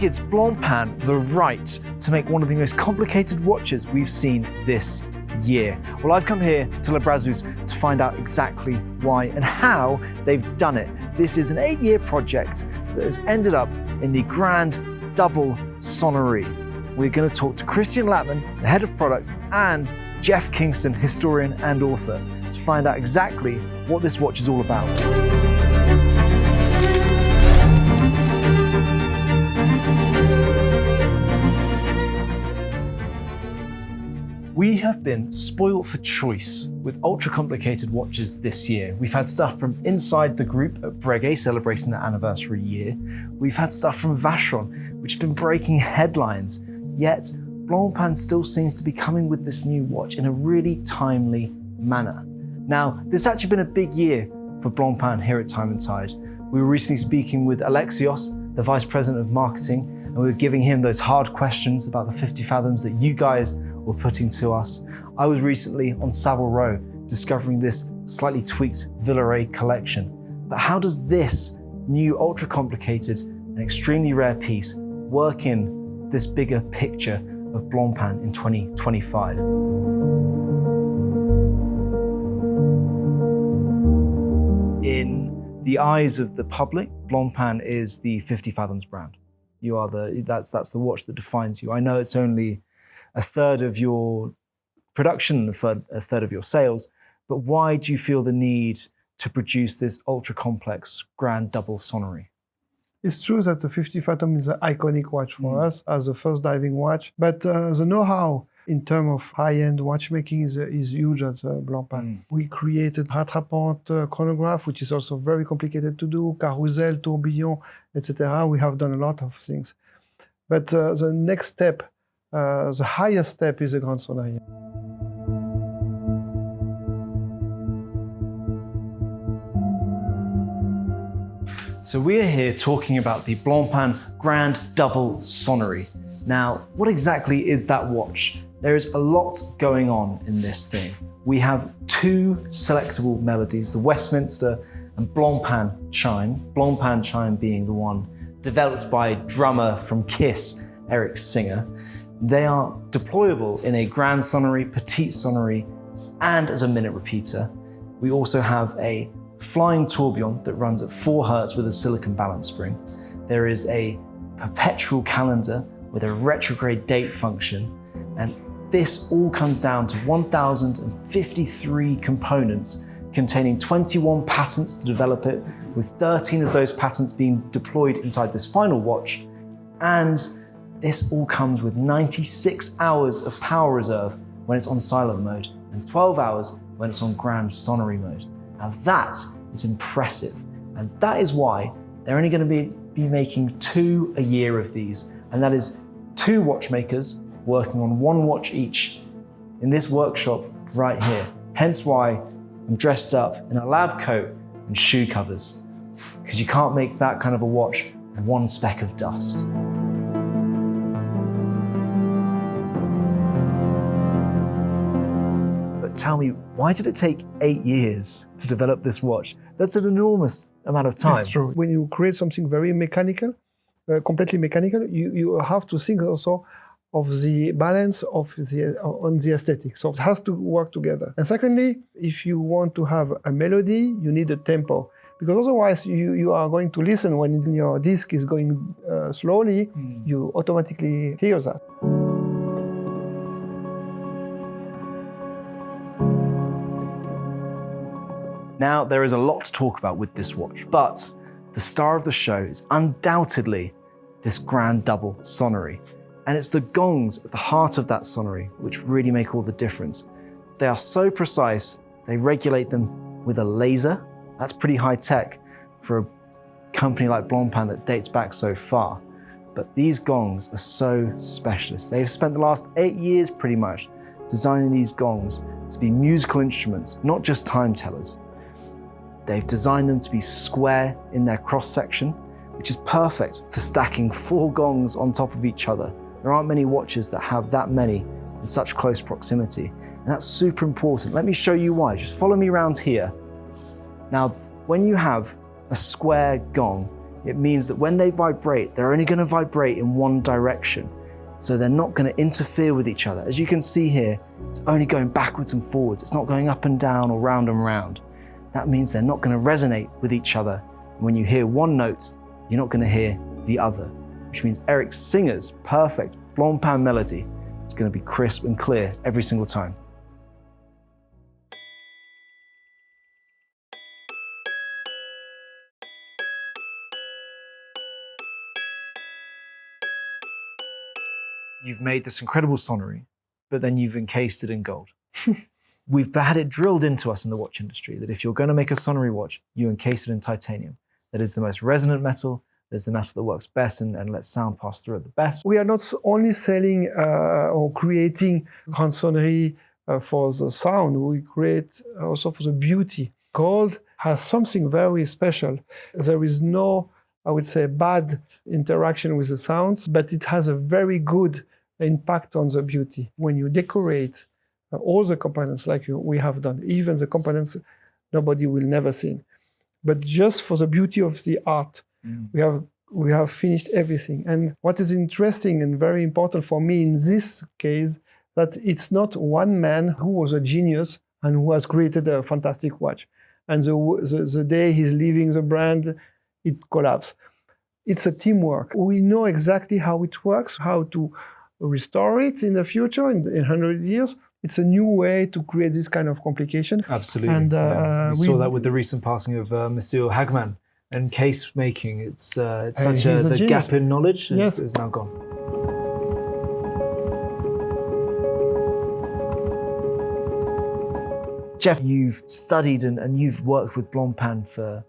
gives Blancpain the right to make one of the most complicated watches we've seen this year? Well, I've come here to Le Brazoux to find out exactly why and how they've done it. This is an 8-year project that has ended up in the Grande Double Sonnerie. We're going to talk to Christian Latman, the head of product, and Jeff Kingston, historian and author, to find out exactly what this watch is all about. We have been spoiled for choice with ultra-complicated watches this year. We've had stuff from inside the group at Breguet celebrating their anniversary year. We've had stuff from Vacheron, which has been breaking headlines. Yet, Blancpain still seems to be coming with this new watch in a really timely manner. Now, this has actually been a big year for Blancpain here at Time+Tide. We were recently speaking with Alexios, the Vice President of Marketing, and we were giving him those hard questions about the 50 Fathoms that you guys were putting to us. I was recently on Savile Row discovering this slightly tweaked Villeray collection. But how does this new ultra-complicated and extremely rare piece work in this bigger picture of Blancpain in 2025? In the eyes of the public, Blancpain is the 50 Fathoms brand. You are that's the watch that defines you. I know it's only a third of your production, a third of your sales, but why do you feel the need to produce this ultra-complex Grande Double Sonnerie? It's true that the 50 Fathom is an iconic watch for us as the first diving watch, but the know-how in terms of high-end watchmaking is huge at Blancpain. We created rattrapante chronograph, which is also very complicated to do, carousel, tourbillon, etc. We have done a lot of things. But the next step, the highest step is the Grande Sonnerie. So we are here talking about the Blancpain Grande Double Sonnerie. Now, what exactly is that watch? There is a lot going on in this thing. We have 2 selectable melodies, the Westminster and Blancpain chime. Blancpain chime being the one developed by drummer from Kiss, Eric Singer. They are deployable in a Grande Sonnerie, Petite Sonnerie, and as a minute repeater. We also have a flying tourbillon that runs at 4 Hertz with a silicon balance spring. There is a perpetual calendar with a retrograde date function, and this all comes down to 1,053 components containing 21 patents to develop it, with 13 of those patents being deployed inside this final watch. And this all comes with 96 hours of power reserve when it's on silent mode and 12 hours when it's on Grande Sonnerie mode. Now that is impressive, and that is why they're only going to be making 2 a year of these, and that is 2 watchmakers working on 1 watch each in this workshop right here. Hence why I'm dressed up in a lab coat and shoe covers, because you can't make that kind of a watch with 1 speck of dust. Tell me, why did it take 8 years to develop this watch? That's an enormous amount of time. That's true. When you create something very mechanical, completely mechanical, you have to think also of the balance of on the aesthetic. So it has to work together. And secondly, if you want to have a melody, you need a tempo. Because otherwise you are going to listen when your disc is going slowly, you automatically hear that. Now, there is a lot to talk about with this watch, but the star of the show is undoubtedly this Grande Double Sonnerie. And it's the gongs at the heart of that sonnerie which really make all the difference. They are so precise, they regulate them with a laser. That's pretty high tech for a company like Blancpain that dates back so far. But these gongs are so specialist. They've spent the last 8 years pretty much designing these gongs to be musical instruments, not just time tellers. They've designed them to be square in their cross-section, which is perfect for stacking 4 gongs on top of each other. There aren't many watches that have that many in such close proximity, and that's super important. Let me show you why. Just follow me around here. Now, when you have a square gong, It means that when they vibrate, they're only going to vibrate in one direction. So they're not going to interfere with each other. As you can see here, it's only going backwards and forwards. It's not going up and down or round and round. That means they're not going to resonate with each other. When you hear one note, you're not going to hear the other, which means Eric Singer's perfect Blancpain melody is going to be crisp and clear every single time. You've made this incredible sonnerie, but then you've encased it in gold. We've had it drilled into us in the watch industry that if you're going to make a sonnerie watch, you encase it in titanium. That is the most resonant metal, that's the metal that works best and lets sound pass through it the best. We are not only selling or creating Grande Sonnerie for the sound, we create also for the beauty. Gold has something very special. There is no, I would say, bad interaction with the sounds, but it has a very good impact on the beauty. When you decorate all the components like we have done, even the components nobody will never see, but just for the beauty of the art, we have finished everything. And what is interesting and very important for me in this case, that it's not one man who was a genius and who has created a fantastic watch. And the day he's leaving the brand, it collapses. It's a teamwork. We know exactly how it works, how to restore it in the future, in 100 years. It's a new way to create this kind of complication. Absolutely. And we saw that with the recent passing of Monsieur Hagman and case making. It's such the gap in knowledge is now gone. Jeff, you've studied and you've worked with Blancpain for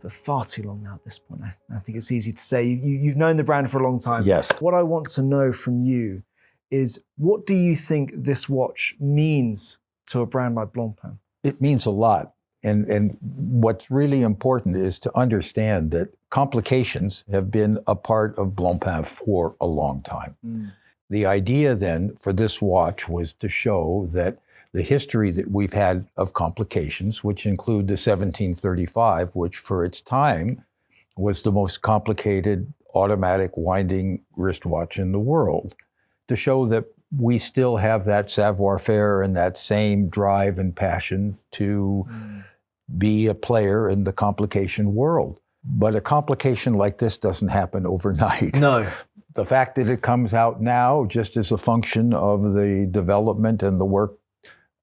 far too long now at this point. I think it's easy to say. You've known the brand for a long time. Yes. What I want to know from you is, what do you think this watch means to a brand like Blancpain? It means a lot. And what's really important is to understand that complications have been a part of Blancpain for a long time. The idea then for this watch was to show that the history that we've had of complications, which include the 1735, which for its time was the most complicated automatic winding wristwatch in the world, to show that we still have that savoir-faire and that same drive and passion to be a player in the complication world. But a complication like this doesn't happen overnight. No. The fact that it comes out now just as a function of the development and the work,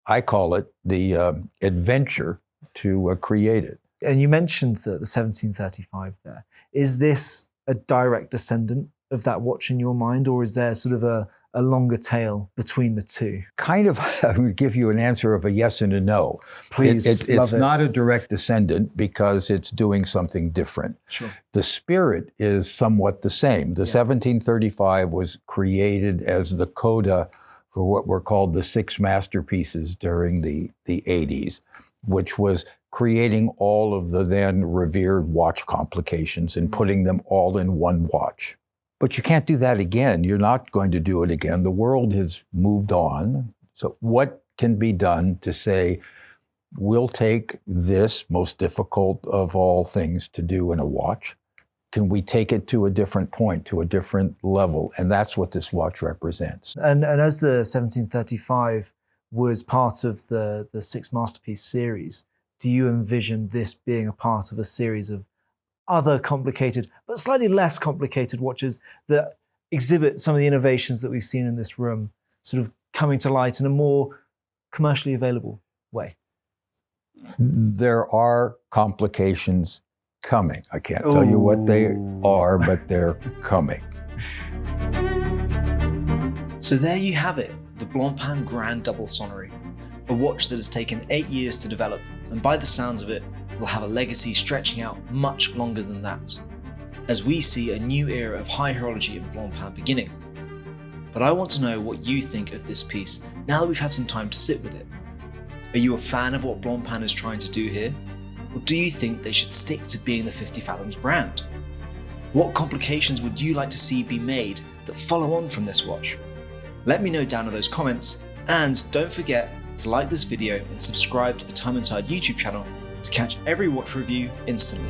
I call it the adventure to create it. And you mentioned the 1735 there. Is this a direct descendant of that watch in your mind, or is there sort of a longer tail between the two? Kind of, I would give you an answer of a yes and a no. Please, it's not a direct descendant because it's doing something different. Sure. The spirit is somewhat the same. The 1735 was created as the coda for what were called the 6 masterpieces during the 80s, which was creating all of the then revered watch complications and putting them all in one watch. But you can't do that again. You're not going to do it again. The world has moved on. So what can be done to say, we'll take this most difficult of all things to do in a watch? Can we take it to a different point, to a different level? And that's what this watch represents. And as the 1735 was part of the 6 masterpiece series, do you envision this being a part of a series of other complicated, but slightly less complicated watches that exhibit some of the innovations that we've seen in this room, sort of coming to light in a more commercially available way? There are complications coming. I can't tell you what they are, but they're coming. So there you have it, the Blancpain Grande Double Sonnerie, a watch that has taken 8 years to develop, and by the sounds of it, will have a legacy stretching out much longer than that, as we see a new era of high horology in Blancpain beginning. But I want to know what you think of this piece now that we've had some time to sit with it. Are you a fan of what Blancpain is trying to do here? Or do you think they should stick to being the 50 Fathoms brand? What complications would you like to see be made that follow on from this watch? Let me know down in those comments, and don't forget to like this video and subscribe to the Time+Tide YouTube channel to catch every watch review instantly.